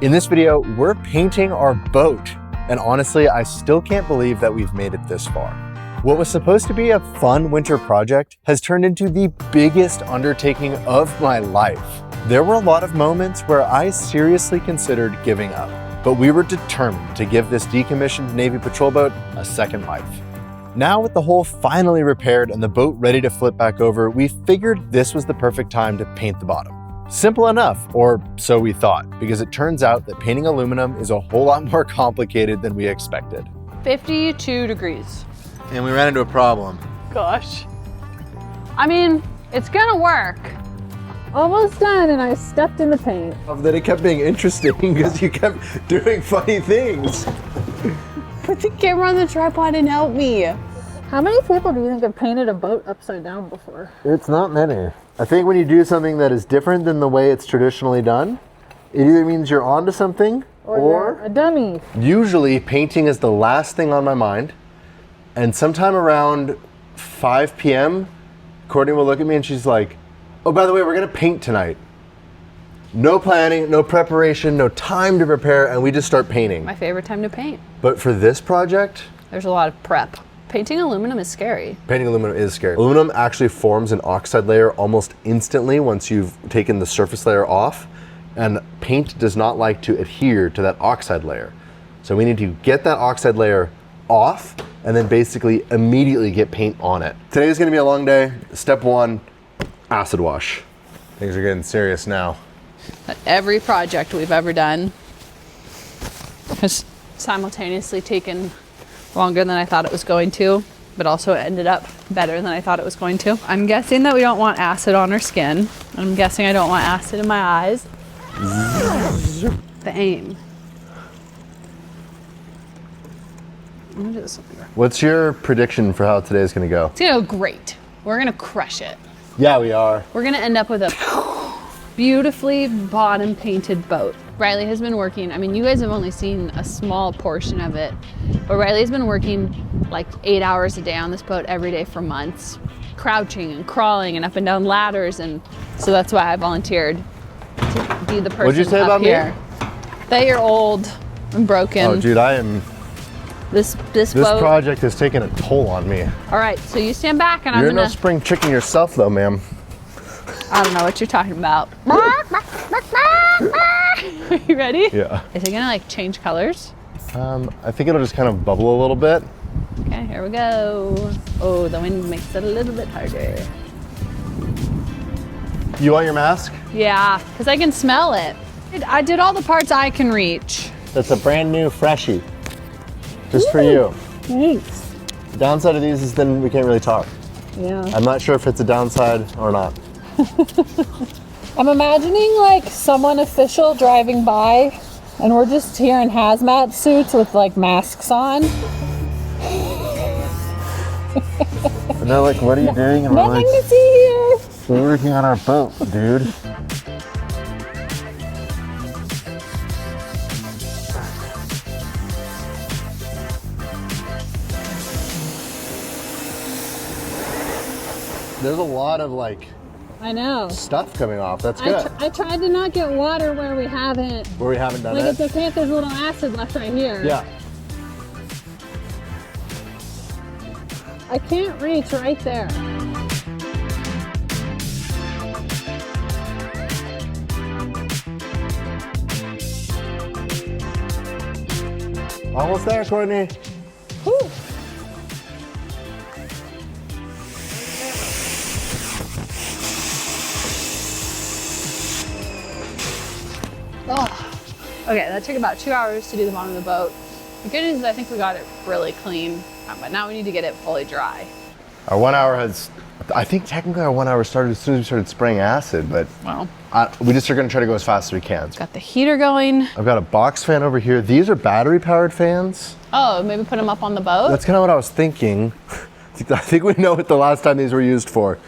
In this video, we're painting our boat. And honestly, I still can't believe that we've made it this far. What was supposed to be a fun winter project has turned into the biggest undertaking of my life. There were a lot of moments where I seriously considered giving up, but we were determined to give this decommissioned Navy patrol boat a second life. Now with the hull finally repaired and the boat ready to flip back over, we figured this was the perfect time to paint the bottom. Simple enough, or so we thought, because it turns out that painting aluminum is a whole lot more complicated than we expected. 52 degrees. And we ran into a problem. Gosh. I mean, it's gonna work. Almost done, and I stepped in the paint. That it kept being interesting because you kept doing funny things. Put the camera on the tripod and help me. How many people do you think have painted a boat upside down before? It's not many. I think when you do something that is different than the way it's traditionally done, it either means you're onto something or you're a dummy. Usually painting is the last thing on my mind. And sometime around 5 p.m., Courtney will look at me and she's like, oh, by the way, we're gonna paint tonight. No planning, no preparation, no time to prepare, and we just start painting. My favorite time to paint. But for this project, there's a lot of prep. Painting aluminum is scary. Painting aluminum is scary. Aluminum actually forms an oxide layer almost instantly once you've taken the surface layer off, and paint does not like to adhere to that oxide layer. So we need to get that oxide layer off and then basically immediately get paint on it. Today's gonna be a long day. Step one, acid wash. Things are getting serious now. But every project we've ever done has simultaneously taken longer than I thought it was going to, but also it ended up better than I thought it was going to. I'm guessing that we don't want acid on our skin. I'm guessing I don't want acid in my eyes. The aim. I'm gonna do this one. What's your prediction for how today's gonna go? It's gonna go great. We're gonna crush it. Yeah, we are. We're gonna end up with a beautifully bottom painted boat. Riley has been working, I mean, you guys have only seen a small portion of it, but Riley's been working like 8 hours a day on this boat every day for months, crouching and crawling and up and down ladders, and so that's why I volunteered to be the person What'd you say up about here. me? That you're old and broken. Oh, dude, I am. This boat, project has taken a toll on me. All right, so you stand back and You're I'm gonna. no spring chicken yourself, though, ma'am. I don't know what you're talking about. Are you ready? Yeah. Is it gonna like change colors? I think it'll just kind of bubble a little bit. Okay, here we go. Oh, the wind makes it a little bit harder. You want your mask? Yeah, because I can smell it. I did all the parts I can reach. That's a brand new freshie. Just for you. Thanks. The downside of these is then we can't really talk. Yeah. I'm not sure if it's a downside or not. I'm imagining like someone official driving by and we're just here in hazmat suits with like masks on. And they're like, what are you doing? And Nothing to see here. we're working on our boat, dude. There's a lot of like I know. stuff coming off. That's good. I tried to not get water where we haven't. Where we haven't done Like it. it's okay if there's a little acid left right here. Yeah. I can't reach right there. Almost there, Courtney. Whew. Oh. Okay, that took about 2 hours to do the bottom of the boat. The good news is I think we got it really clean, but now we need to get it fully dry. Our 1 hour has, I think technically our 1 hour started as soon as we started spraying acid, but Well, we just are gonna try to go as fast as we can. got the heater going. I've got a box fan over here. These are battery powered fans. Oh, maybe put them up on the boat? That's kind of what I was thinking. I think we know what the last time these were used for.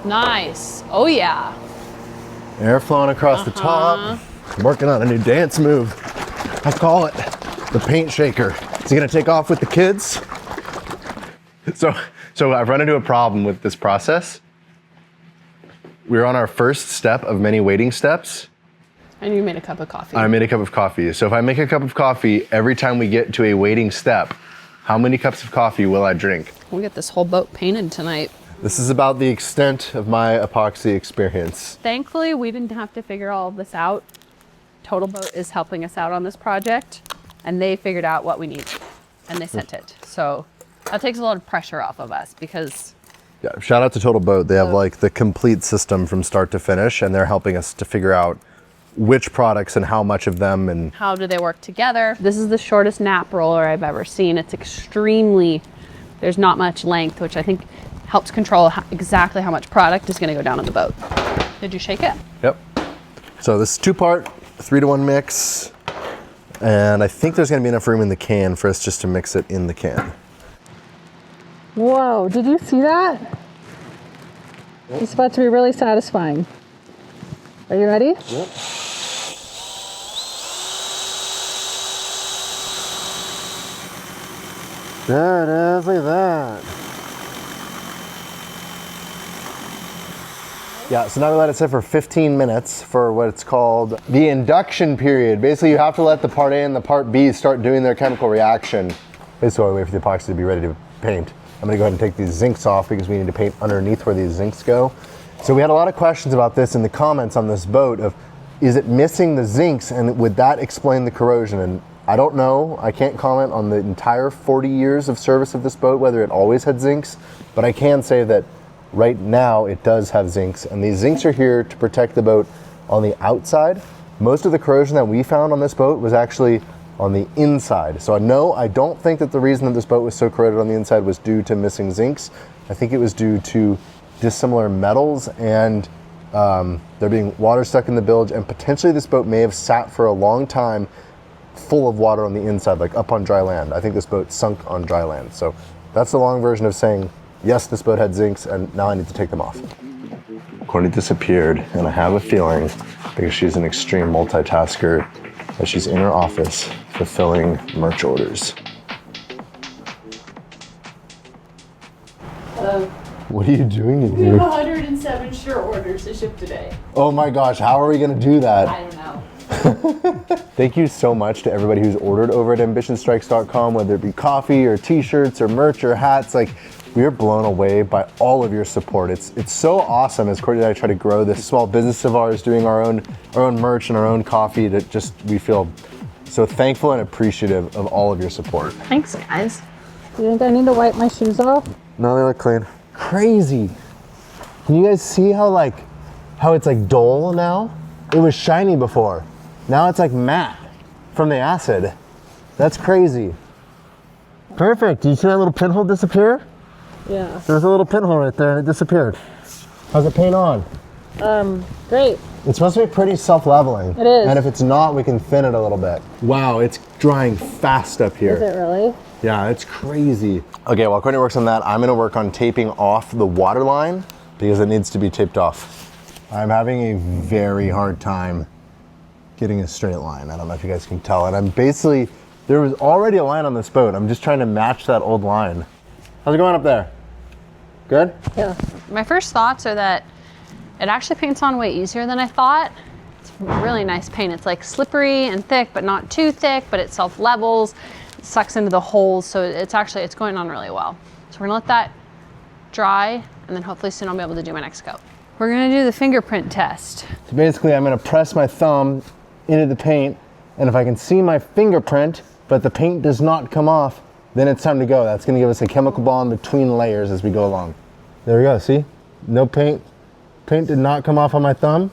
Nice. Oh yeah. Air flowing across the top. I'm working on a new dance move. I call it the paint shaker. Is he gonna take off with the kids? So I've run into a problem with this process. We're on our first step of many waiting steps. And you made a cup of coffee. I made a cup of coffee. So if I make a cup of coffee, every time we get to a waiting step, how many cups of coffee will I drink? We'll get this whole boat painted tonight. This is about the extent of my epoxy experience. Thankfully, we didn't have to figure all of this out. Total Boat is helping us out on this project, and they figured out what we need, and they sent it. So that takes a lot of pressure off of us because... Yeah, shout out to Total Boat. They have like the complete system from start to finish, and they're helping us to figure out which products and how much of them and how do they work together. This is the shortest nap roller I've ever seen. It's extremely, there's not much length, which I think helps control exactly how much product is going to go down on the boat. Did you shake it? Yep. So this is 2-part, 3-to-1 mix, and I think there's going to be enough room in the can for us just to mix it in the can. Whoa, did you see that? It's about to be really satisfying. Are you ready? Yep. There it is, look at that. Yeah, so now we let it sit for 15 minutes for what it's called the induction period. Basically, you have to let the part A and the part B start doing their chemical reaction. Basically, while we wait for the epoxy to be ready to paint. I'm gonna go ahead and take these zincs off because we need to paint underneath where these zincs go. So we had a lot of questions about this in the comments on this boat of, is it missing the zincs and would that explain the corrosion? And I don't know, I can't comment on the entire 40 years of service of this boat, whether it always had zincs, but I can say that right now it does have zincs, and these zincs are here to protect the boat on the outside. Most of the corrosion that we found on this boat was actually on the inside. So no, I don't think that the reason that this boat was so corroded on the inside was due to missing zincs. I think it was due to dissimilar metals and there being water stuck in the bilge, and potentially this boat may have sat for a long time full of water on the inside, like up on dry land. I think this boat sunk on dry land. So that's the long version of saying, yes, this boat had zincs and now I need to take them off. Courtney disappeared, and I have a feeling, because she's an extreme multitasker, that she's in her office fulfilling merch orders. What are you doing in We here? have 107 shirt orders to ship today. Oh my gosh, how are we gonna do that? I don't know. Thank you so much to everybody who's ordered over at ambitionstrikes.com, whether it be coffee or t-shirts or merch or hats. Like, we are blown away by all of your support. It's so awesome as Courtney and I try to grow this small business of ours, doing our own merch and our own coffee, that just, we feel so thankful and appreciative of all of your support. Thanks, guys. You think I need to wipe my shoes off? No, they look clean. Crazy. Can you guys see how it's like dull now? It was shiny before. Now it's like matte from the acid. That's crazy. Perfect. Do you see that little pinhole disappear? Yeah. There's a little pinhole right there and it disappeared. How's it paint on? Great. It's supposed to be pretty self-leveling. It is. And if it's not, we can thin it a little bit. Wow, it's drying fast up here. Is it really? Yeah, it's crazy. Okay, while Courtney works on that, I'm gonna work on taping off the water line because it needs to be taped off. I'm having a very hard time getting a straight line. I don't know if you guys can tell. And I'm basically, there was already a line on this boat. I'm just trying to match that old line. How's it going up there? Good? Yeah. My first thoughts are that it actually paints on way easier than I thought. It's really nice paint. It's like slippery and thick, but not too thick, but it self-levels, it sucks into the holes, so it's going on really well. So we're gonna let that dry, and then hopefully soon I'll be able to do my next coat. We're gonna do the fingerprint test. So basically I'm gonna press my thumb into the paint, and if I can see my fingerprint, but the paint does not come off, then it's time to go. That's gonna give us a chemical bond between layers as we go along. There we go, see? No paint. Paint did not come off on my thumb,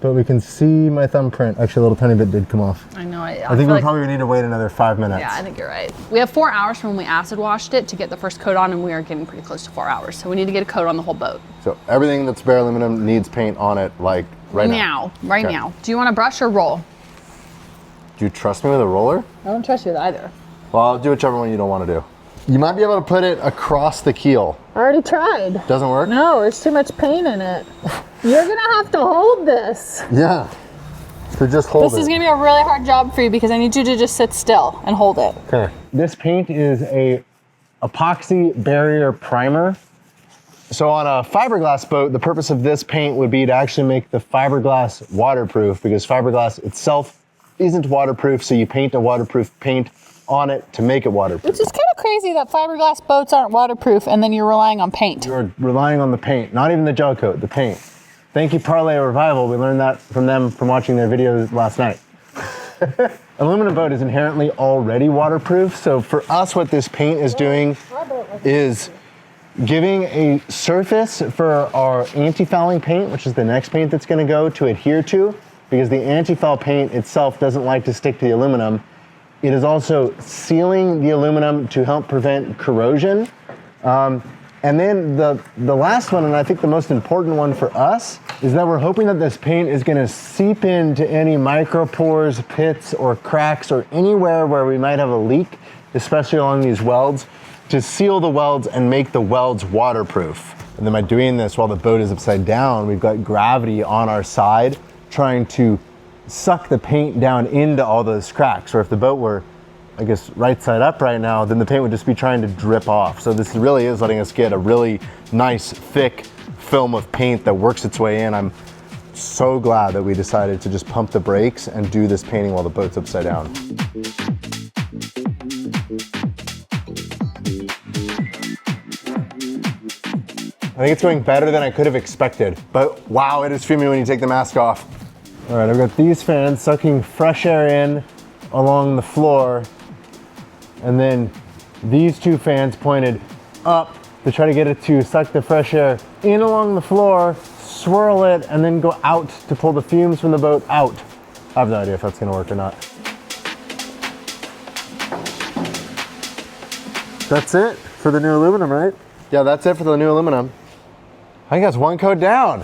but we can see my thumbprint. Actually, a little tiny bit did come off. I know. I think feel we like, probably need to wait another 5 minutes. yeah, I think you're right. We have 4 hours from when we acid washed it to get the first coat on, and we are getting pretty close to 4 hours. So we need to get a coat on the whole boat. So everything that's bare aluminum needs paint on it, like right now. Right Okay. now. Do you want to brush or roll? Do you trust me with a roller? I don't trust you with either. Well, I'll do whichever one you don't want to do. You might be able to put it across the keel. I already tried. Doesn't work? No, there's too much paint in it. You're gonna have to hold this. Yeah. So just hold This it. is gonna be a really hard job for you because I need you to just sit still and hold it. Okay. This paint is a epoxy barrier primer. So on a fiberglass boat, the purpose of this paint would be to actually make the fiberglass waterproof, because fiberglass itself isn't waterproof, so you paint a waterproof paint on it to make it waterproof. Which is kind of crazy that fiberglass boats aren't waterproof and then you're relying on paint. You're relying on the paint, not even the gel coat, the paint. Thank you, Parlay Revival. We learned that from them from watching their videos last night. Aluminum boat is inherently already waterproof, so for us what this paint is doing is giving a surface for our anti-fouling paint, which is the next paint that's going to go to adhere to, because the anti-foul paint itself doesn't like to stick to the aluminum. It is also sealing the aluminum to help prevent corrosion. And then the last one, and I think the most important one for us, is that we're hoping that this paint is going to seep into any micropores, pits, or cracks, or anywhere where we might have a leak, especially along these welds, to seal the welds and make the welds waterproof. And then by doing this while the boat is upside down, we've got gravity on our side trying to suck the paint down into all those cracks. Or if the boat were, I guess, right side up right now, then the paint would just be trying to drip off. So this really is letting us get a really nice, thick film of paint that works its way in. I'm so glad that we decided to just pump the brakes and do this painting while the boat's upside down. I think it's going better than I could have expected, but wow, it is fuming when you take the mask off. All right, I've got these fans sucking fresh air in along the floor, and then these two fans pointed up to try to get it to suck the fresh air in along the floor, swirl it, and then go out to pull the fumes from the boat out. I have no idea if that's gonna work or not. That's it for the new aluminum, right? Yeah, that's it for the new aluminum. I think that's one coat down.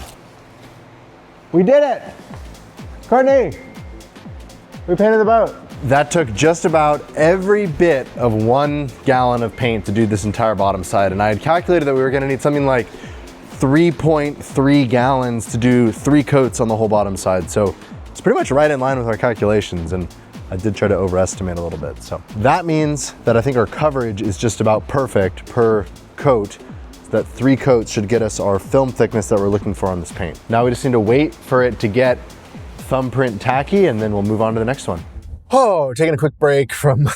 We did it. Courtney, we painted the boat. That took just about every bit of 1 gallon of paint to do this entire bottom side. And I had calculated that we were gonna need something like 3.3 gallons to do 3 coats on the whole bottom side. So it's pretty much right in line with our calculations. And I did try to overestimate a little bit. So that means that I think our coverage is just about perfect per coat. That 3 coats should get us our film thickness that we're looking for on this paint. Now we just need to wait for it to get thumbprint tacky, and then we'll move on to the next one. Oh, taking a quick break from,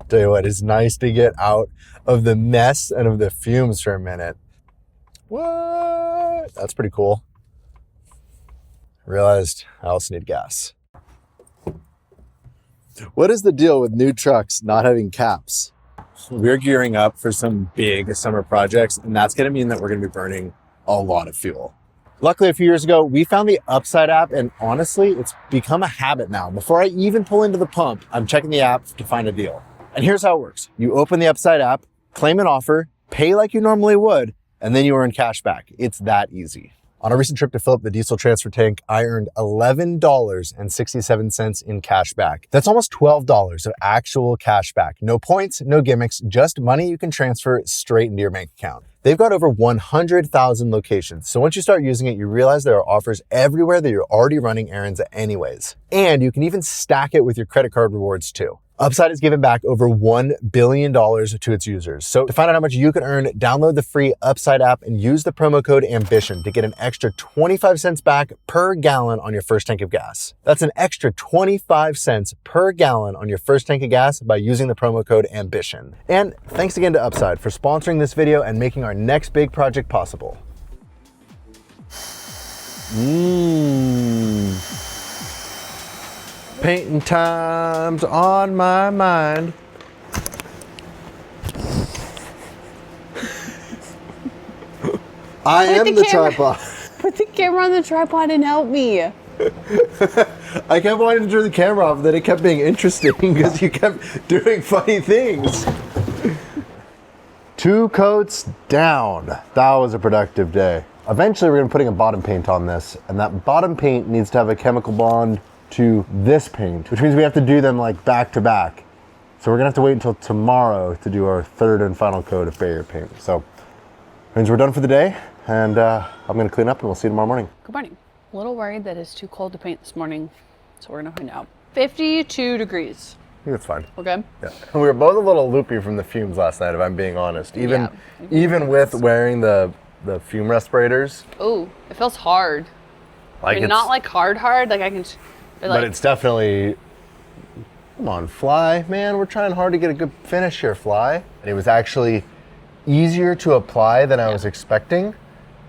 tell you what, it's nice to get out of the mess and of the fumes for a minute. What? That's pretty cool. I realized I also need gas. What is the deal with new trucks not having caps? We're gearing up for some big summer projects, and that's gonna mean that we're gonna be burning a lot of fuel. Luckily, a few years ago, we found the Upside app, and honestly, it's become a habit now. Before I even pull into the pump, I'm checking the app to find a deal. And here's how it works. You open the Upside app, claim an offer, pay like you normally would, and then you earn cash back. It's that easy. On a recent trip to fill up the diesel transfer tank, I earned $11.67 in cash back. That's almost $12 of actual cash back. No points, no gimmicks, just money you can transfer straight into your bank account. They've got over 100,000 locations. So once you start using it, you realize there are offers everywhere that you're already running errands at anyways. And you can even stack it with your credit card rewards too. Upside has given back over $1 billion to its users. So to find out how much you can earn, download the free Upside app and use the promo code AMBITION to get an extra 25 cents back per gallon on your first tank of gas. That's an extra 25 cents per gallon on your first tank of gas by using the promo code AMBITION. And thanks again to Upside for sponsoring this video and making our next big project possible. Painting time's on my mind. I am the tripod. Put the camera on the tripod and help me. I kept wanting to turn the camera off, then it kept being interesting because you kept doing funny things. 2 coats down. That was a productive day. Eventually we're gonna be putting a bottom paint on this, and that bottom paint needs to have a chemical bond to this paint, which means we have to do them like back to back. So we're gonna have to wait until tomorrow to do our 3rd and final coat of barrier paint. So means we're done for the day, and I'm gonna clean up and we'll see you tomorrow morning. Good morning. A little worried that it's too cold to paint this morning, so we're gonna find out. 52 degrees. think it's fine. We're good? Yeah. We were both a little loopy from the fumes last night, if I'm being honest. Even with wearing the fume respirators. Oh, it feels hard. Like I mean, not like hard, like I can. But it's definitely. Come on, Fly, man. We're trying hard to get a good finish here, Fly. And it was actually easier to apply than I was expecting,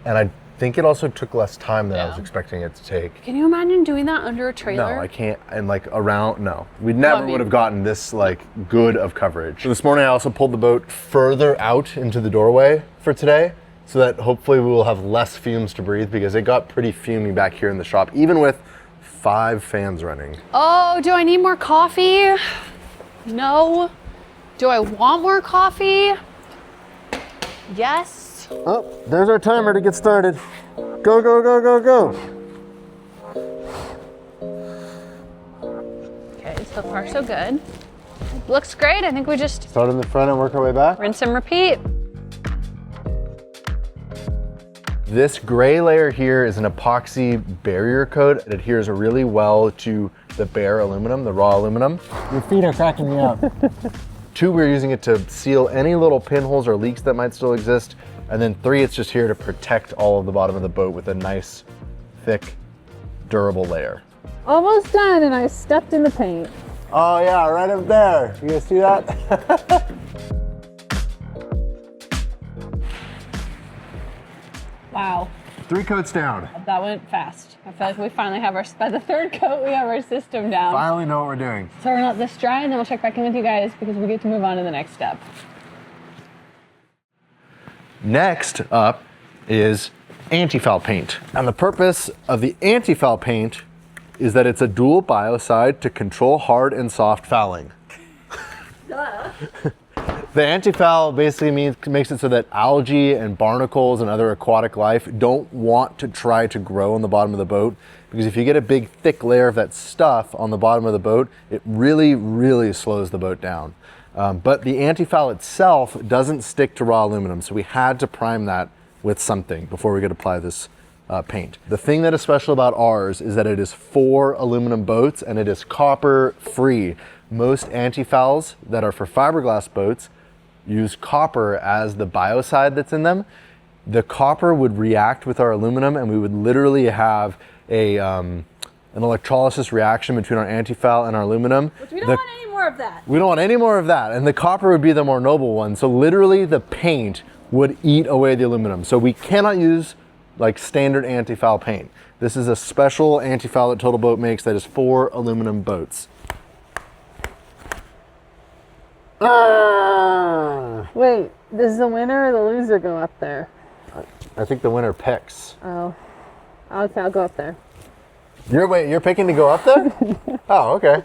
and I think it also took less time than I was expecting it to take. Can you imagine doing that under a trailer? No, I can't. And like around, no. We never would have gotten this like good of coverage. So this morning I also pulled the boat further out into the doorway for today, so that hopefully we will have less fumes to breathe, because it got pretty fumey back here in the shop, even with 5 fans running. Oh, do I need more coffee? No. Do I want more coffee? Yes. Oh, there's our timer to get started. Go, go, go, go, go. Okay, so far so good. Looks great. I think we just Start in the front and work our way back. rinse and repeat. This gray layer here is an epoxy barrier coat. It adheres really well to the bare aluminum, the raw aluminum. Your feet are cracking me up. 2, we're using it to seal any little pinholes or leaks that might still exist. And then 3, it's just here to protect all of the bottom of the boat with a nice, thick, durable layer. Almost done, and I stepped in the paint. Oh yeah, right up there. You guys see that? Wow, 3 coats down. that went fast. I feel like we finally have by the 3rd coat, we have our system down. Finally know what we're doing. So we're gonna let this dry, and then we'll check back in with you guys, because we get to move on to the next step. Next up is anti-foul paint. And the purpose of the anti-foul paint is that it's a dual biocide to control hard and soft fouling. Duh. The anti-foul basically makes it so that algae and barnacles and other aquatic life don't want to try to grow on the bottom of the boat, because if you get a big thick layer of that stuff on the bottom of the boat, it really, really slows the boat down. But the anti-foul itself doesn't stick to raw aluminum, so we had to prime that with something before we could apply this paint. The thing that is special about ours is that it is for aluminum boats and it is copper free. Most anti-fouls that are for fiberglass boats use copper as the biocide that's in them. The copper would react with our aluminum, and we would literally have an electrolysis reaction between our anti-foul and our aluminum. Which we don't want any more of that. We don't want any more of that, and the copper would be the more noble one. So literally the paint would eat away the aluminum. So we cannot use like standard anti-foul paint. This is a special anti-foul that Total Boat makes that is for aluminum boats. Wait, does the winner or the loser go up there? I think the winner picks. Oh, okay, I'll go up there. You're picking to go up there? Oh, okay.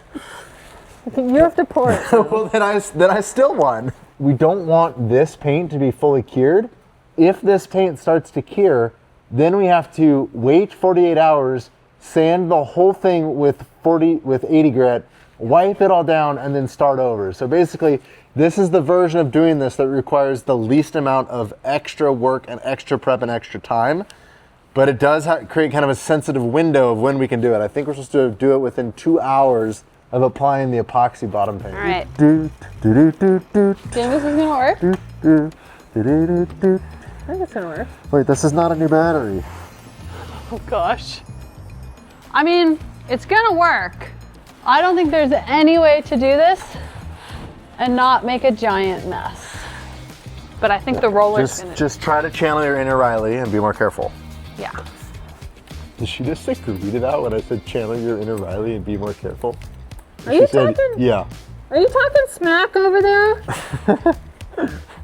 Okay, you have to pour it. Well, then I still won. We don't want this paint to be fully cured. If this paint starts to cure, then we have to wait 48 hours, sand the whole thing with 80 grit, wipe it all down, and then start over. So basically, this is the version of doing this that requires the least amount of extra work and extra prep and extra time. But it does create kind of a sensitive window of when we can do it. I think we're supposed to do it within 2 hours of applying the epoxy bottom paint. All right. Do you think this is gonna work? I think it's gonna work. Wait, this is not a new battery. Oh gosh. I mean, it's gonna work. I don't think there's any way to do this and not make a giant mess. But I think the roller's gonna... Just try to channel your inner Riley and be more careful. Yeah. Did she just agree to that when I said channel your inner Riley and be more careful? Are you talking? Yeah. Are you talking smack over there?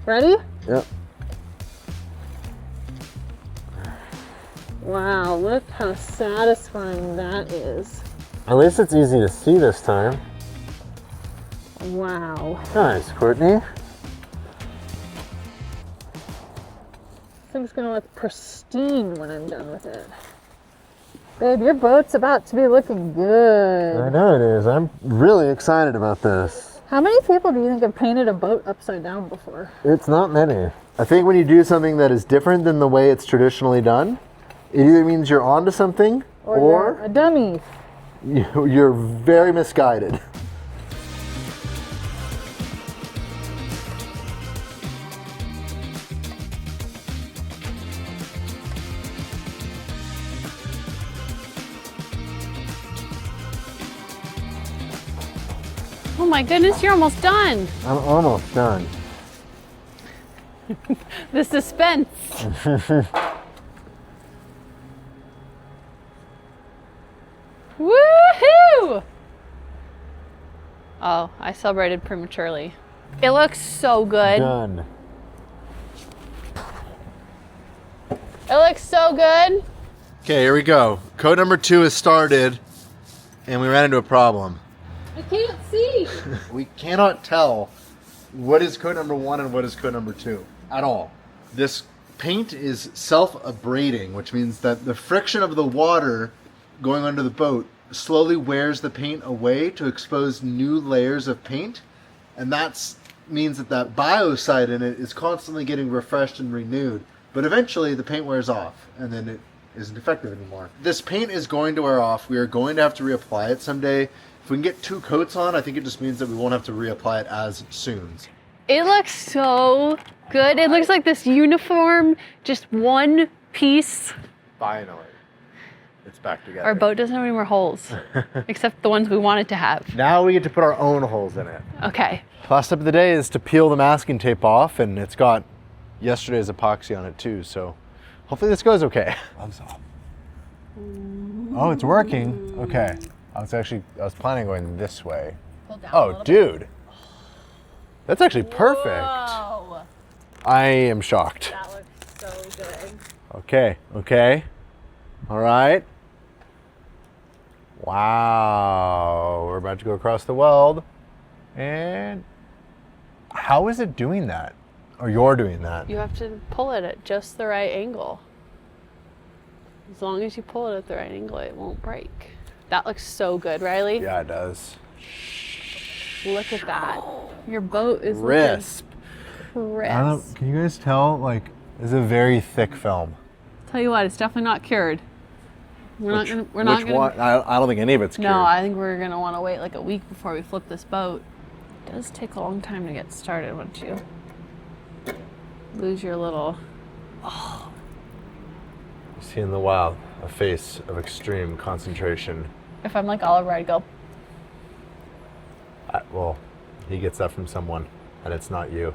Ready? Yep. Wow, look how satisfying that is. At least it's easy to see this time. Wow. Nice, Courtney. This thing's gonna look pristine when I'm done with it. Babe, your boat's about to be looking good. I know it is. I'm really excited about this. How many people do you think have painted a boat upside down before? It's not many. I think when you do something that is different than the way it's traditionally done, it either means you're onto something Or you're a dummy. you're very misguided. Oh my goodness, you're almost done. I'm almost done. The suspense. Woohoo! Oh, I celebrated prematurely. It looks so good. Done. It looks so good. Okay, here we go. Coat number 2 is started, and we ran into a problem. I can't see. We cannot tell what is coat number 1 and what is coat number 2 at all. This paint is self-abrading, which means that the friction of the water going under the boat slowly wears the paint away to expose new layers of paint, and that means that biocide in it is constantly getting refreshed and renewed, but eventually the paint wears off and then it isn't effective anymore. This paint is going to wear off. We are going to have to reapply it someday. If we can get 2 coats on, I think it just means that we won't have to reapply it as soon. It looks so good. It looks like this uniform, just one piece. Finally, it's back together. Our boat doesn't have any more holes, except the ones we want it to have. Now we get to put our own holes in it. Okay. Last step of the day is to peel the masking tape off, and it's got yesterday's epoxy on it too, so hopefully this goes okay. Oh, it's working. Okay. I was planning on going this way. Oh, dude. That's actually perfect. Whoa. I am shocked. That looks so good. Okay. All right. Wow. We're about to go across the weld. And how is it doing that? Or you're doing that? You have to pull it at just the right angle. As long as you pull it at the right angle, it won't break. That looks so good, Riley. Yeah, it does. Look at that. Your boat is Crisp. crisp. Can you guys tell? Like, it's a very thick film. Tell you what, it's definitely not cured. We're not gonna. I don't think any of it's cured. No, I think we're gonna want to wait like a week before we flip this boat. It does take a long time to get started once you lose your little. See in the wild, a face of extreme concentration. If I'm like Oliver, I'd go. Well, he gets that from someone, and it's not you.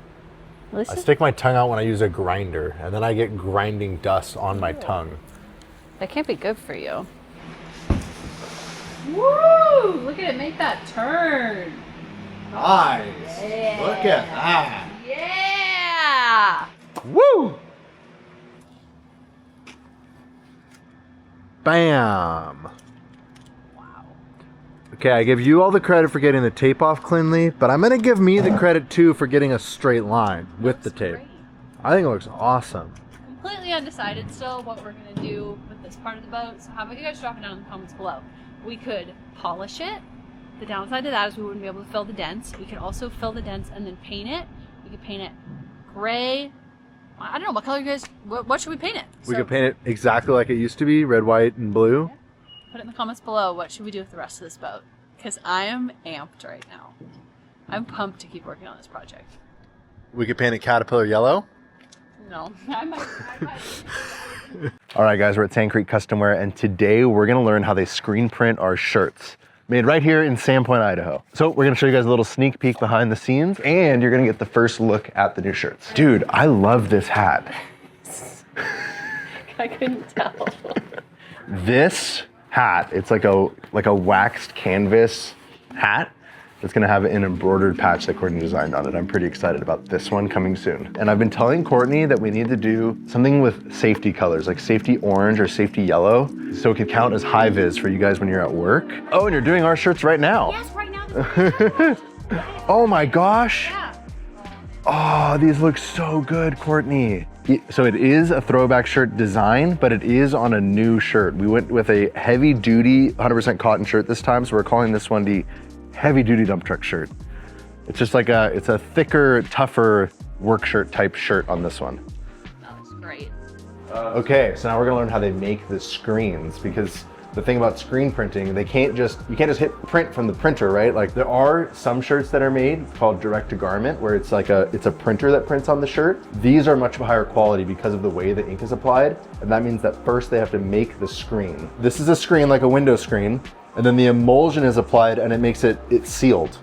I Listen. stick my tongue out when I use a grinder, and then I get grinding dust on my tongue. That can't be good for you. Woo! Look at it make that turn. Nice. Yeah. Look at that. Yeah. Woo! Bam. Wow. Okay, I give you all the credit for getting the tape off cleanly, but I'm gonna give me the credit too for getting a straight line with the tape. Great. I think it looks awesome. Completely undecided still what we're gonna do with this part of the boat. So how about you guys drop it down in the comments below? We could polish it. The downside to that is we wouldn't be able to fill the dents. We could also fill the dents and then paint it. We could paint it gray. I don't know, what color you guys, what should we paint it? We could paint it exactly like it used to be, red, white, and blue. Put it in the comments below, what should we do with the rest of this boat? Because I am amped right now. I'm pumped to keep working on this project. We could paint it caterpillar yellow. No, I might. All right, guys, we're at Sand Creek Custom Wear, and today we're gonna learn how they screen print our shirts. Made right here in Sandpoint, Idaho. So we're gonna show you guys a little sneak peek behind the scenes, and you're gonna get the first look at the new shirts. Dude, I love this hat. I couldn't tell. This hat, it's like a waxed canvas hat. It's gonna have an embroidered patch that Courtney designed on it. I'm pretty excited about this one coming soon. And I've been telling Courtney that we need to do something with safety colors, like safety orange or safety yellow, so it could count as high vis for you guys when you're at work. Oh, and you're doing our shirts right now. Yes, right now. Oh my gosh. Yeah. Oh, these look so good, Courtney. So it is a throwback shirt design, but it is on a new shirt. We went with a heavy duty, 100% cotton shirt this time, so we're calling this one the heavy duty dump truck shirt. It's just like it's a thicker, tougher work shirt type shirt on this one. That looks great. Okay, so now we're gonna learn how they make the screens, because the thing about screen printing, you can't just hit print from the printer, right? Like there are some shirts that are made called direct to garment, where it's like it's a printer that prints on the shirt. These are much higher quality because of the way the ink is applied, and that means that first they have to make the screen. This is a screen like a window screen, and then the emulsion is applied and it makes it's sealed.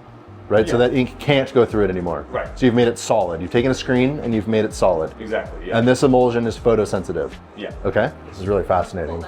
right? So that ink can't go through it anymore. Right. So you've made it solid. You've taken a screen and you've made it solid. Exactly, yeah. And this emulsion is photosensitive. Yeah. Okay, this is really fascinating.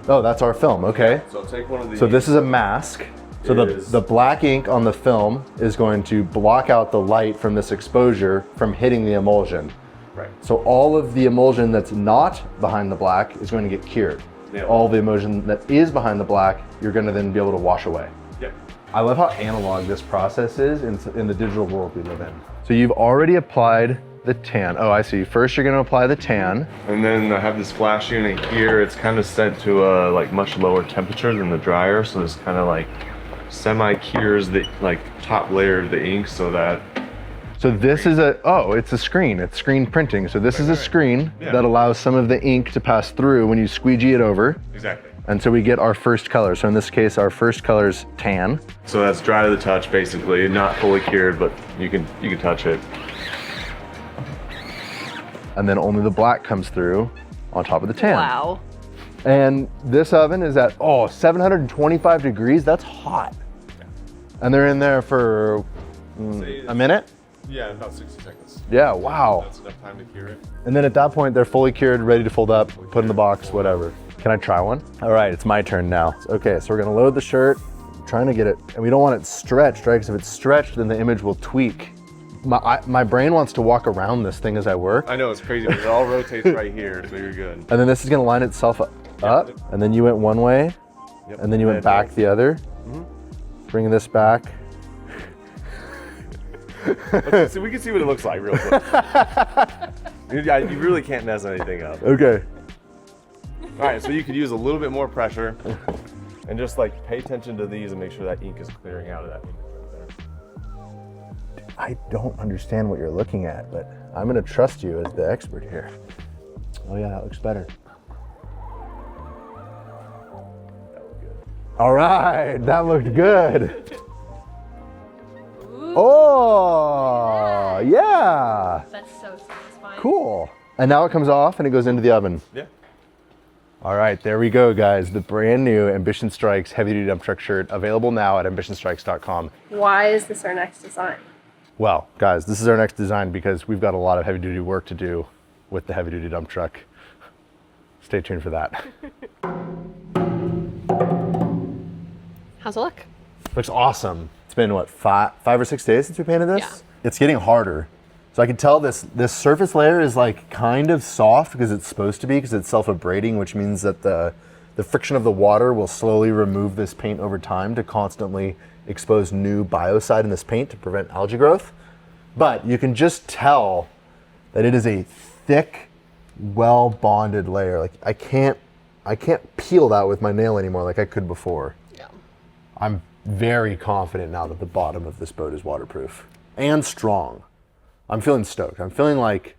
Oh, that's our film, okay. So take one of these. So this is a mask. So the black ink on the film is going to block out the light from this exposure from hitting the emulsion. Right. So all of the emulsion that's not behind the black is going to get cured. Yeah. All the emulsion that is behind the black, you're going to then be able to wash away. Yep. I love how analog this process is in the digital world we live in. So you've already applied the tan. Oh, I see. First you're going to apply the tan. And then I have this flash unit here. It's kind of set to a like much lower temperature than the dryer, so it's kind of like semi-cures the like top layer of the ink so that. So this is it's a screen. It's screen printing. So this is a screen that allows some of the ink to pass through when you squeegee it over. Exactly. And so we get our first color. So in this case, our first color is tan. So that's dry to the touch, basically. Not fully cured, but you can touch it. And then only the black comes through on top of the tan. Wow. And this oven is at 725 degrees. That's hot. And they're in there for a minute. Yeah, about 60 seconds. Yeah, wow. That's enough time to cure it. And then at that point, they're fully cured, ready to fold up, put in the box, whatever. Can I try one? All right, it's my turn now. Okay, so we're gonna load the shirt, trying to get it, and we don't want it stretched, right? Because if it's stretched, then the image will tweak. My brain wants to walk around this thing as I work. I know, it's crazy, but it all rotates right here, so you're good. And then this is gonna line itself up, and then you went one way, and then you went back the other. Bringing this back. Okay, so we can see what it looks like real quick. Yeah, you really can't mess anything up. Okay. All right, so you could use a little bit more pressure and just like pay attention to these and make sure that ink is clearing out of that ink right there. I don't understand what you're looking at, but I'm gonna trust you as the expert here. Oh yeah, that looks better. All right, that looked good. Oh, yeah. That's so satisfying. Cool. And now it comes off and it goes into the oven. Yeah. All right, there we go, guys. The brand new Ambition Strikes heavy duty dump truck shirt available now at ambitionstrikes.com. Why is this our next design? Well, guys, this is our next design because we've got a lot of heavy duty work to do with the heavy duty dump truck. Stay tuned for that. How's it look? Looks awesome. It's been what, five or 6 days since we painted this? Yeah. It's getting harder. So I can tell this surface layer is like kind of soft because it's supposed to be, because it's self-abrading, which means that the friction of the water will slowly remove this paint over time to constantly expose new biocide in this paint to prevent algae growth. But you can just tell that it is a thick, well bonded layer. Like I can't peel that with my nail anymore like I could before. Yeah. I'm very confident now that the bottom of this boat is waterproof and strong. I'm feeling stoked. I'm feeling like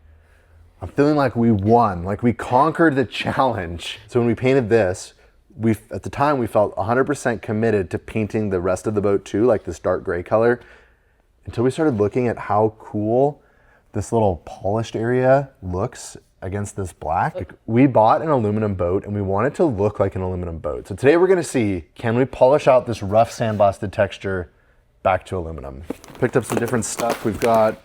we won, like we conquered the challenge. So when we painted this, at the time we felt 100% committed to painting the rest of the boat too, like this dark gray color, until we started looking at how cool this little polished area looks against this black. Like, we bought an aluminum boat and we want it to look like an aluminum boat. So today we're gonna see, can we polish out this rough sandblasted texture back to aluminum? Picked up some different stuff. We've got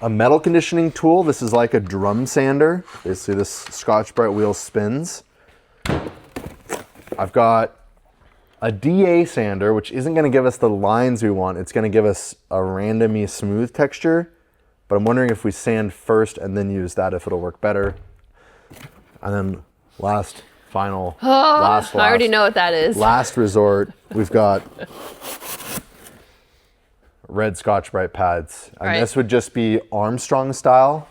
a metal conditioning tool. This is like a drum sander. Basically this Scotch-Brite wheel spins. I've got a DA sander, which isn't gonna give us the lines we want. It's gonna give us a randomly smooth texture. But I'm wondering if we sand first and then use that, if it'll work better. And then last I already know what that is. Last resort, we've got red Scotch-Brite pads. And Right. this would just be Armstrong style.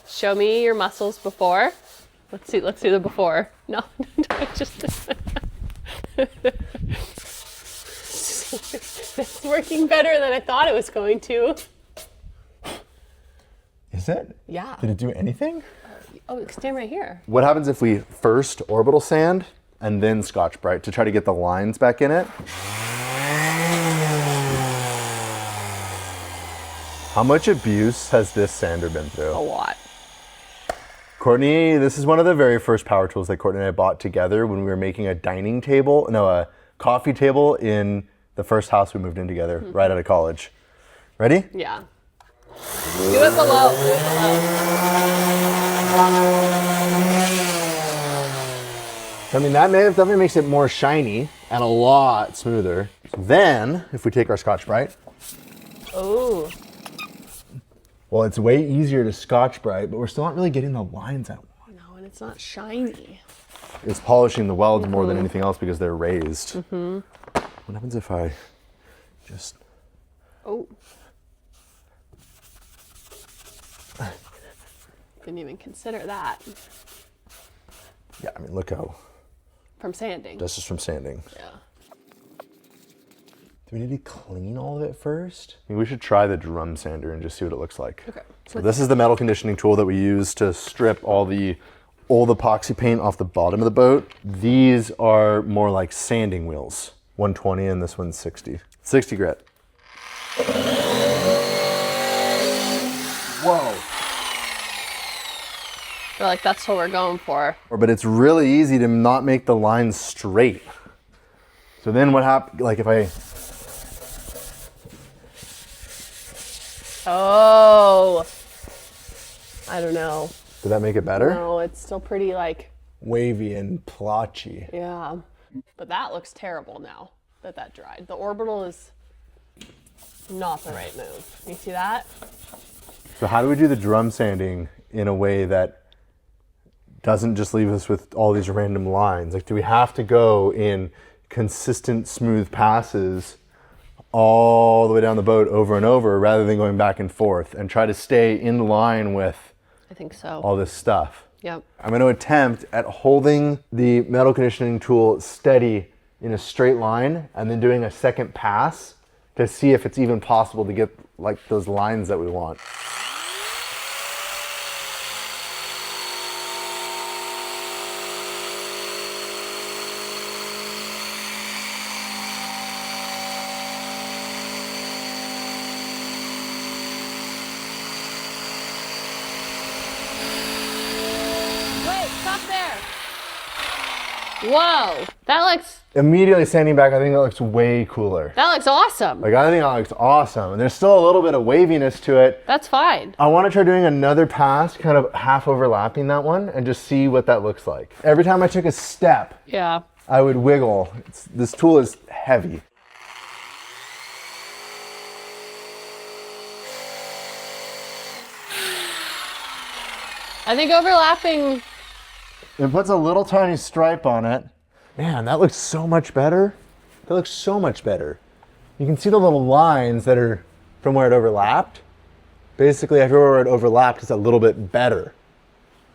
Show me your muscles before. Let's see the before. No, just it's working better than I thought it was going to. Is it? Yeah. Did it do anything? Oh, stand right here. What happens if we first orbital sand and then Scotch-Brite to try to get the lines back in it? How much abuse has this sander been through? A lot. Courtney, this is one of the very first power tools that Courtney and I bought together when we were making a coffee table in the first house we moved in together right out of college. Ready? Yeah. Do it below. Do it I mean, that definitely makes it more shiny and a lot smoother. Then, if we take our Scotch-Brite. below. Oh. Well, it's way easier to Scotch-Brite, but we're still not really getting the lines out. No, and it's not shiny. It's polishing the welds more than anything else because they're raised. What happens if I just... Oh. Didn't even consider that. Yeah, I mean, look how... From sanding. That's just from sanding. Yeah. Do we need to clean all of it first? I think we should try the drum sander and just see what it looks like. Okay. So this is the metal conditioning tool that we use to strip all the old epoxy paint off the bottom of the boat. These are more like sanding wheels. 120 and this one's 60. 60 grit. Whoa. I feel like that's what we're going for. But it's really easy to not make the lines straight. So then what happens, like if I... Oh. I don't know. Did that make it better? No, it's still pretty like... Wavy and plotchy. Yeah. But that looks terrible now that dried. The orbital is not the right move. You see that? So how do we do the drum sanding in a way that doesn't just leave us with all these random lines? Like, do we have to go in consistent, smooth passes all the way down the boat over and over rather than going back and forth and try to stay in line with I think so. all this stuff? Yep. I'm going to attempt at holding the metal conditioning tool steady in a straight line and then doing a second pass to see if it's even possible to get like those lines that we want. Whoa, that looks Immediately sanding back, I think that looks way cooler. awesome. Like, I think that looks awesome. And there's still a little bit of waviness to it. That's fine. I want to try doing another pass, kind of half overlapping that one, and just see what that looks like. Every time I took a step, Yeah. I would wiggle. This tool is heavy. I think overlapping. It puts a little tiny stripe on it. Man, that looks so much better. That looks so much better. You can see the little lines that are from where it overlapped. Basically, everywhere where it overlapped is a little bit better.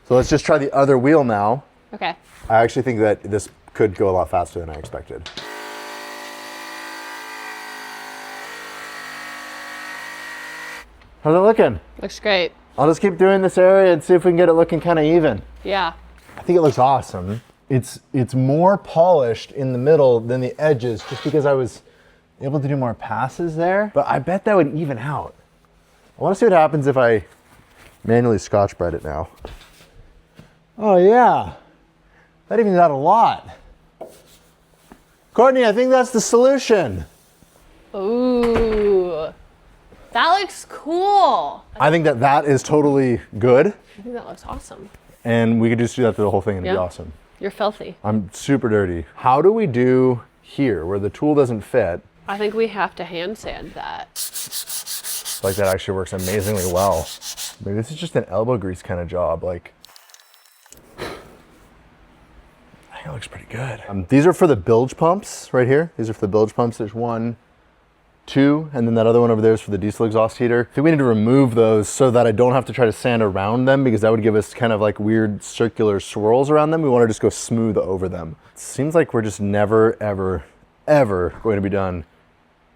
So let's just try the other wheel now. Okay. I actually think that this could go a lot faster than I expected. How's it looking? Looks great. I'll just keep doing this area and see if we can get it looking kind of even. Yeah. I think it looks awesome. It's more polished in the middle than the edges just because I was able to do more passes there. But I bet that would even out. I want to see what happens if I manually Scotch-Brite it now. Oh yeah, that evens out a lot. Courtney, I think that's the solution. Ooh. That looks cool. I think that is totally good. I think that looks awesome. And we could just do that through the whole thing and it'd be Yeah. awesome. You're filthy. I'm super dirty. How do we do here where the tool doesn't fit? I think we have to hand sand that. Like, that actually works amazingly well. Maybe this is just an elbow grease kind of job. Like, I think it looks pretty good. These are for the bilge pumps right here. These are for the bilge pumps. There's 1, 2, and then that other one over there is for the diesel exhaust heater. I think we need to remove those so that I don't have to try to sand around them because that would give us kind of like weird circular swirls around them. We want to just go smooth over them. It seems like we're just never, ever, ever going to be done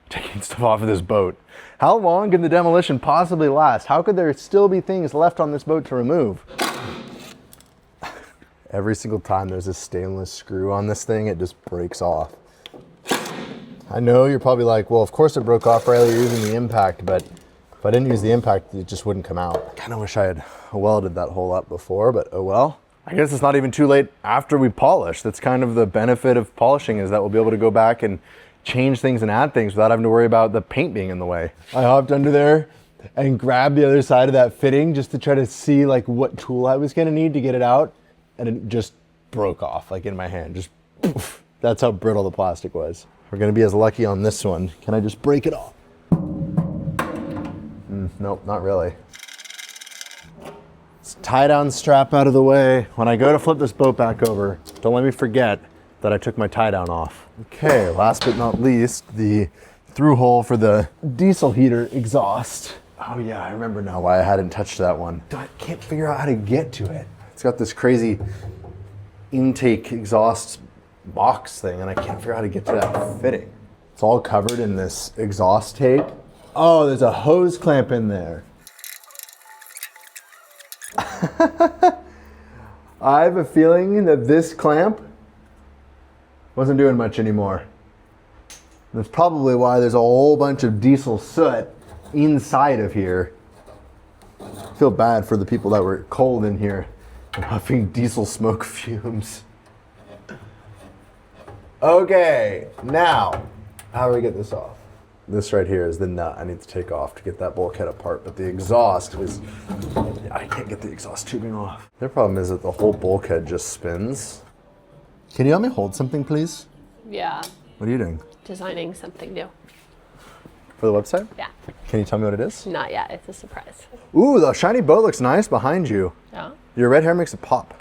taking stuff off of this boat. How long can the demolition possibly last? How could there still be things left on this boat to remove? Every single time there's a stainless screw on this thing, it just breaks off. I know you're probably like, well, of course it broke off, Riley, you're using the impact, but if I didn't use the impact, it just wouldn't come out. I kind of wish I had welded that hole up before, but oh well. I guess it's not even too late after we polish. That's kind of the benefit of polishing, is that we'll be able to go back and change things and add things without having to worry about the paint being in the way. I hopped under there and grabbed the other side of that fitting just to try to see like what tool I was gonna need to get it out, and it just broke off like in my hand, just poof. That's how brittle the plastic was. We're gonna be as lucky on this one. Can I just break it off? Nope, not really. Let's tie down strap out of the way. When I go to flip this boat back over, don't let me forget that I took my tie down off. Okay, last but not least, the through hole for the diesel heater exhaust. Oh yeah, I remember now why I hadn't touched that one. I can't figure out how to get to it. It's got this crazy intake exhaust box thing and I can't figure out how to get to that fitting. It's all covered in this exhaust tape. Oh, there's a hose clamp in there. I have a feeling that this clamp wasn't doing much anymore. That's probably why there's a whole bunch of diesel soot inside of here. I feel bad for the people that were cold in here and huffing diesel smoke fumes. Okay, now, how do we get this off? This right here is the nut I need to take off to get that bulkhead apart, but the exhaust is, I can't get the exhaust tubing off. The problem is that the whole bulkhead just spins. Can you help me hold something, please? Yeah. What are you doing? Designing something new. For the website? Yeah. Can you tell me what it is? Not yet. It's a surprise. Ooh, the shiny boat looks nice behind you. Yeah. Your red hair makes it pop.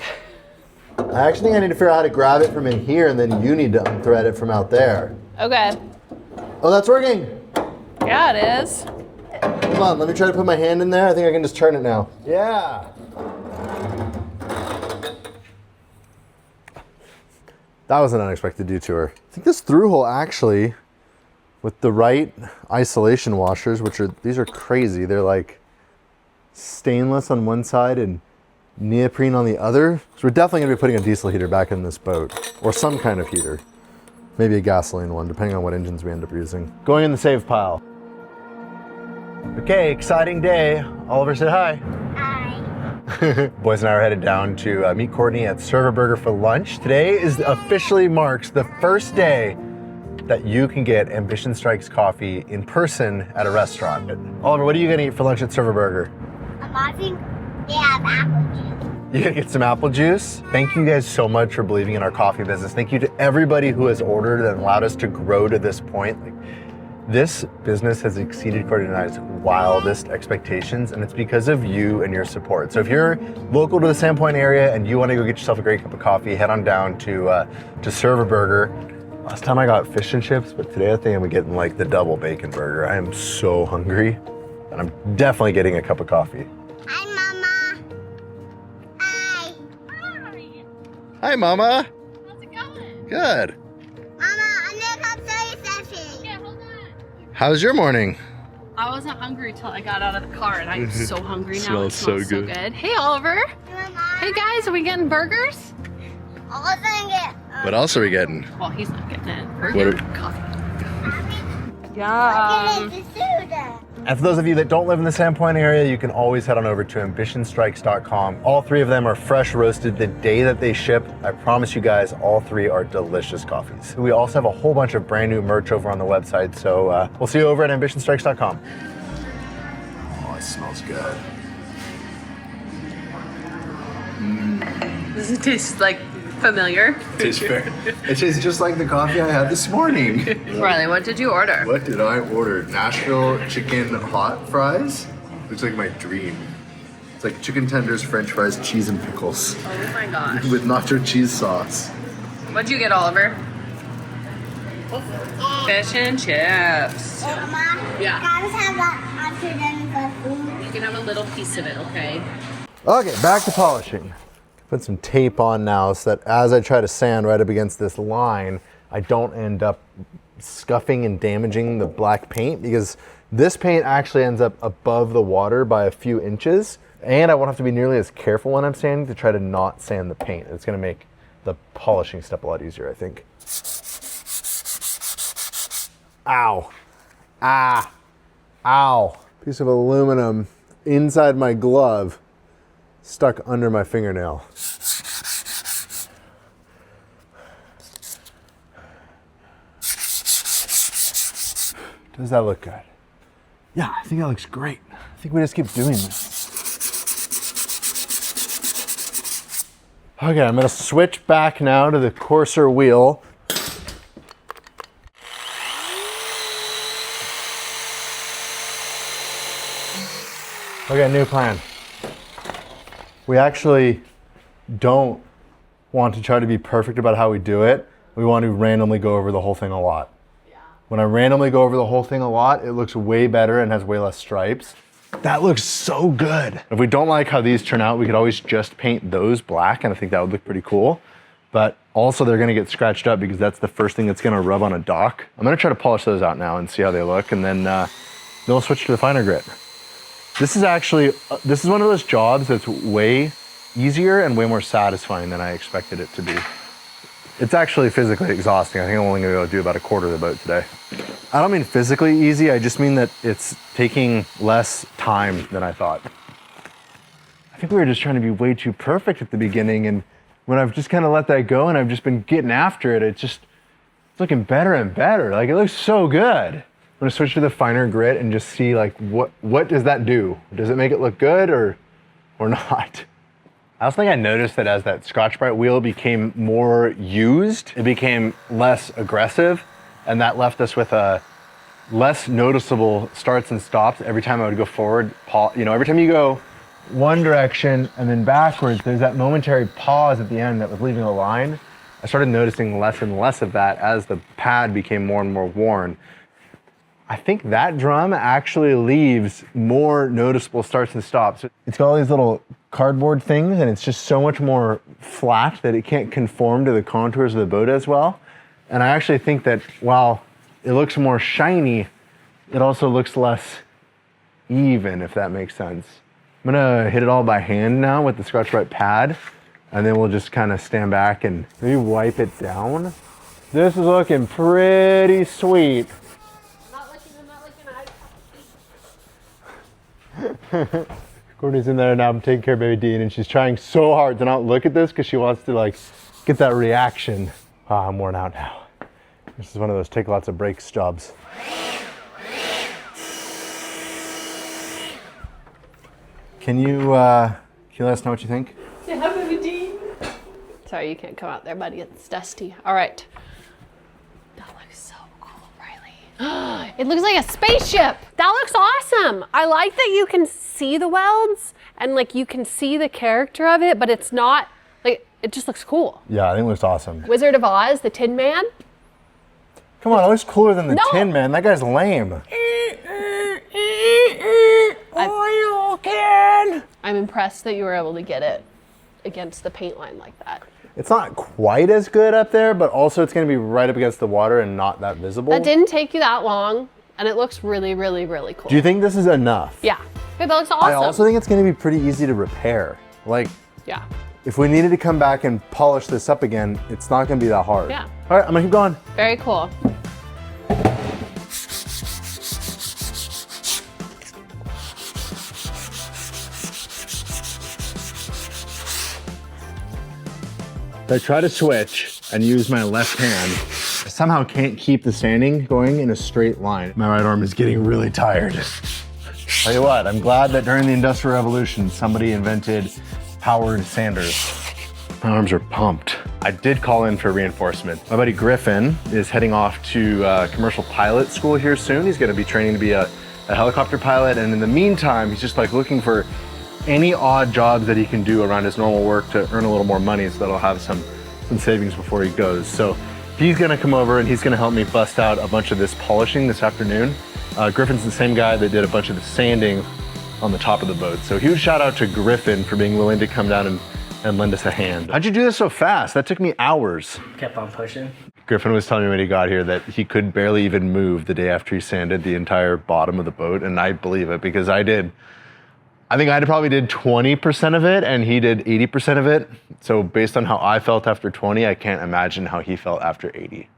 I actually think I need to figure out how to grab it from in here and then you need to unthread it from out there. Okay. Oh, that's working. Yeah, it is. Hold on, let me try to put my hand in there. I think I can just turn it now. Yeah. That was an unexpected detour. I think this through hole actually, with the right isolation washers, these are crazy. They're like stainless on one side and neoprene on the other. So we're definitely gonna be putting a diesel heater back in this boat, or some kind of heater. Maybe a gasoline one, depending on what engines we end up using. Going in the save pile. Okay, exciting day. Oliver, say hi. Hi. Boys and I are headed down to meet Courtney at Server Burger for lunch. Today officially marks the first day that you can get Ambition Strikes coffee in person at a restaurant. Oliver, what are you gonna eat for lunch at Server Burger? I think they have apple juice. You're gonna get some apple juice. Thank you guys so much for believing in our coffee business. Thank you to everybody who has ordered and allowed us to grow to this point. This business has exceeded Courtney and I's wildest expectations, and it's because of you and your support. So if you're local to the Sandpoint area and you want to go get yourself a great cup of coffee, head on down to Serve a Burger. Last time I got fish and chips, but today I think I'm getting like the double bacon burger. I am so hungry, and I'm definitely getting a cup of coffee. Hi, Mama. Hi. Hi, Mama. How's it going? Good. Mama, I'm gonna come tell you something. Yeah, hold on. How's your morning? I wasn't hungry till I got out of the car, and I'm so hungry now. Smells so good. Hey, Oliver. Mama, Hey, guys, are we getting burgers? I was gonna get. What else are we getting? Well, he's not getting it. We're What getting coffee. Get it to soda. And for those of you that don't live in the Sandpoint area, you can always head on over to ambitionstrikes.com. All three of them are fresh roasted the day that they ship. I promise you guys, all three are delicious coffees. We also have a whole bunch of brand new merch over on the website, so we'll see you over at ambitionstrikes.com. Oh, it smells good. Does it taste like familiar? It tastes just like the coffee I had this morning. Riley, what did you order? What did I order? Nashville chicken hot fries? Looks like my dream. It's like chicken tenders, french fries, cheese, and pickles Oh my gosh. with nacho cheese sauce. What'd you get, Oliver? Fish and chips. Mama, Yeah. guys have that after them for food. You can have a little piece of it, okay? Okay, back to polishing. Put some tape on now so that as I try to sand right up against this line, I don't end up scuffing and damaging the black paint, because this paint actually ends up above the water by a few inches, and I won't have to be nearly as careful when I'm sanding to try to not sand the paint. It's gonna make the polishing step a lot easier, I think. Ow. Ah. Ow. Piece of aluminum inside my glove, stuck under my fingernail. Does that look good? Yeah, I think that looks great. I think we just keep doing this. Okay, I'm gonna switch back now to the coarser wheel. Okay, new plan. We actually don't want to try to be perfect about how we do it. We want to randomly go over the whole thing a lot. When I randomly go over the whole thing a lot, it looks way better and has way less stripes. That looks so good. If we don't like how these turn out, we could always just paint those black, and I think that would look pretty cool. But also they're gonna get scratched up because that's the first thing that's gonna rub on a dock. I'm gonna try to polish those out now and see how they look, and then we'll switch to the finer grit. This is actually, this is one of those jobs that's way easier and way more satisfying than I expected it to be. It's actually physically exhausting. I think I'm only gonna be able to do about a quarter of the boat today. I don't mean physically easy, I just mean that it's taking less time than I thought. I think we were just trying to be way too perfect at the beginning, and when I've just kind of let that go and I've just been getting after it, it's looking better and better. Like, it looks so good. I'm gonna switch to the finer grit and just see like what does that do? Does it make it look good or not? I also think I noticed that as that Scotch-Brite wheel became more used, it became less aggressive, and that left us with a less noticeable starts and stops every time I would go forward. You know, every time you go one direction and then backwards, there's that momentary pause at the end that was leaving a line. I started noticing less and less of that as the pad became more and more worn. I think that drum actually leaves more noticeable starts and stops. It's got all these little cardboard things, and it's just so much more flat that it can't conform to the contours of the boat as well. And I actually think that while it looks more shiny, it also looks less even, if that makes sense. I'm gonna hit it all by hand now with the Scotch-Brite pad, and then we'll just kind of stand back and maybe wipe it down. This is looking pretty sweet. Courtney's in there now. I'm taking care of baby Dean, and she's trying so hard to not look at this because she wants to like get that reaction. I'm worn out now. This is one of those take lots of breaks jobs. Can you let us know what you think? Yeah, baby Dean. Sorry, you can't come out there, buddy. It's dusty. All right. That looks so cool, Riley. It looks like a spaceship. That looks awesome. I like that you can see the welds and like you can see the character of it, but it's not like, it just looks cool. Yeah, I think it looks awesome. Wizard of Oz, the Tin Man. Come on, it looks cooler than the Tin Man. That guy's lame. I'm impressed that you were able to get it against the paint line like that. It's not quite as good up there, but also it's gonna be right up against the water and not that visible. That didn't take you that long, and it looks really, really, really cool. Do you think this is enough? Yeah. That looks awesome. I also think it's gonna be pretty easy to repair. Like, yeah. if we needed to come back and polish this up again, it's not gonna be that hard. Yeah. All right, I'm gonna keep going. Very cool. I try to switch and use my left hand. I somehow can't keep the sanding going in a straight line. My right arm is getting really tired. Tell you what, I'm glad that during the Industrial Revolution, somebody invented powered sanders. My arms are pumped. I did call in for reinforcement. My buddy Griffin is heading off to commercial pilot school here soon. He's gonna be training to be a helicopter pilot, and in the meantime, he's just like looking for any odd jobs that he can do around his normal work to earn a little more money so that he'll have some savings before he goes. So he's gonna come over and he's gonna help me bust out a bunch of this polishing this afternoon. Griffin's the same guy that did a bunch of the sanding on the top of the boat. So huge shout out to Griffin for being willing to come down and lend us a hand. How'd you do this so fast? That took me hours. Kept on pushing. Griffin was telling me when he got here that he could barely even move the day after he sanded the entire bottom of the boat, and I believe it because I think I probably did 20% of it and he did 80% of it. So based on how I felt after 20, I can't imagine how he felt after 80.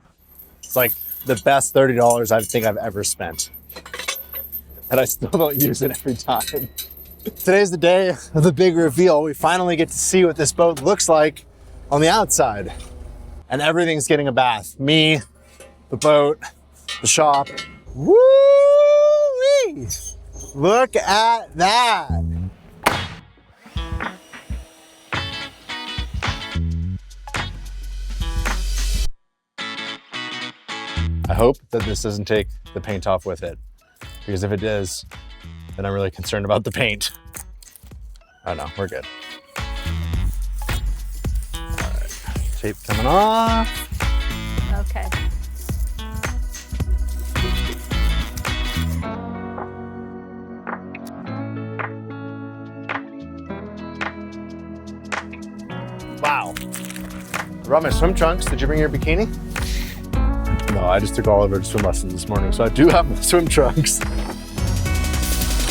It's like the best $30 I think I've ever spent. And I still don't use it every time. Today's the day of the big reveal. We finally get to see what this boat looks like on the outside. And everything's getting a bath. Me, the boat, the shop. Woo! Hey, look at that. I hope that this doesn't take the paint off with it, because if it does, then I'm really concerned about the paint. Oh no, we're good. All right, tape coming off. Okay. Wow. I brought my swim trunks. Did you bring your bikini? No, I just took Oliver to swim lessons this morning, so I do have my swim trunks. I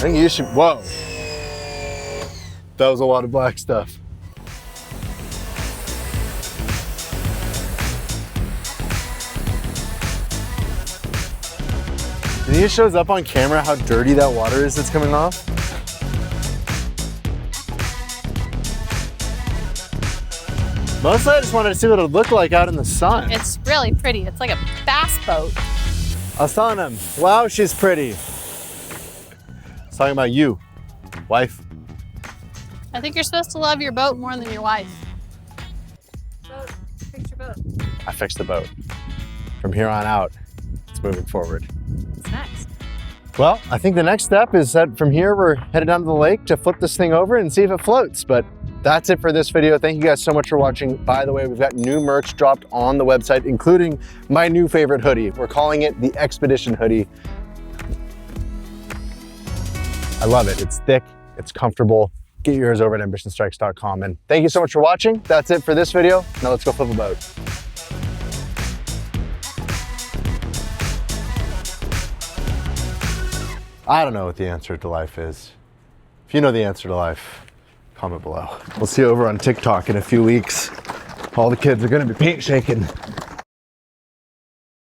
think you should, whoa. That was a lot of black stuff. And it shows up on camera how dirty that water is that's coming off. Mostly I just wanted to see what it would look like out in the sun. It's really pretty. It's like a bass boat. I was telling him, wow, she's pretty. I was talking about you, wife. I think you're supposed to love your boat more than your wife. Fix your boat. I fixed the boat. From here on out, it's moving forward. What's next? Well, I think the next step is that from here, we're headed down to the lake to flip this thing over and see if it floats. But that's it for this video. Thank you guys so much for watching. By the way, we've got new merch dropped on the website, including my new favorite hoodie. We're calling it the Expedition Hoodie. I love it. It's thick, it's comfortable. Get yours over at ambitionstrikes.com. And thank you so much for watching. That's it for this video. Now let's go flip a boat. I don't know what the answer to life is. If you know the answer to life, comment below. We'll see you over on TikTok in a few weeks. All the kids are gonna be paint shaking.